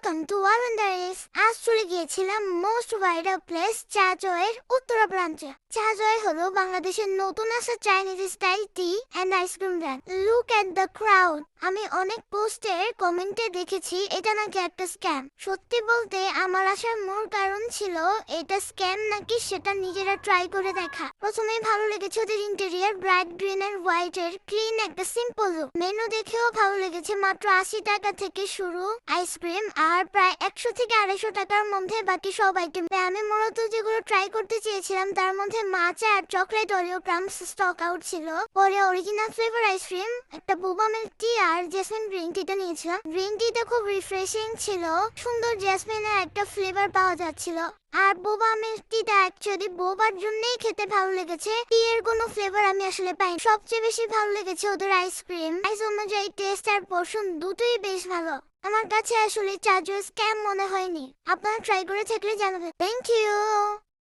Welcome to ওয়ারেন্ডারিস। আজ চলে গিয়েছিলাম মোস্ট ভাইরাল প্লেস চাজয়ের উত্তরা ব্রাঞ্চে। চাজয় হলো বাংলাদেশের নতুন আসা Chinese style T and ice cream brand. Look at the crowd. আমি অনেক পোস্টের কমেন্টে দেখেছি এটা নাকি একটা স্ক্যাম। সত্যি বলতে আমার আসার মূল কারণ ছিল এটা স্ক্যাম নাকি সেটা নিজেরা ট্রাই করে দেখা। প্রথমেই ভালো লেগেছে ওদের interior, bright green and white এর ক্লিন একটা সিম্পল লুক। মেনু দেখেও ভালো লেগেছে, মাত্র 80 টাকা থেকে শুরু আইসক্রিম, আর প্রায় 100 থেকে 250 টাকার মধ্যে বাকি সব আইটেম। আমি মূলত যেগুলো ট্রাই করতে চেয়েছিলাম তার মধ্যে মাচা আর chocolate Oreo crumbs stock out ছিল। পরে অরিজিনাল ফ্লেভার আইসক্রিম, একটা বোবা মিল্ক টি আর জেসমিন গ্রিন টিটা নিয়েছিলাম। গ্রিন টিটা খুব রিফ্রেশিং ছিল, সুন্দর জেসমিনের একটা ফ্লেভার পাওয়া যাচ্ছিল। আর বোবা মিল্ক টিটা অ্যাকচুয়ালি বোবার জন্যই খেতে ভালো লেগেছে, টি এর কোনো ফ্লেভার আমি আসলে পাইনি। সবচেয়ে বেশি ভালো লেগেছে ওদের আইসক্রিম। প্রাইস অনুযায়ী টেস্ট আর পোর্শন দুটোই বেশ ভালো। আমার কাছে আসলে চার্জার স্ক্যাম মনে হয়নি। আপনারা ট্রাই করে থাকলে জানাবেন। Thank you.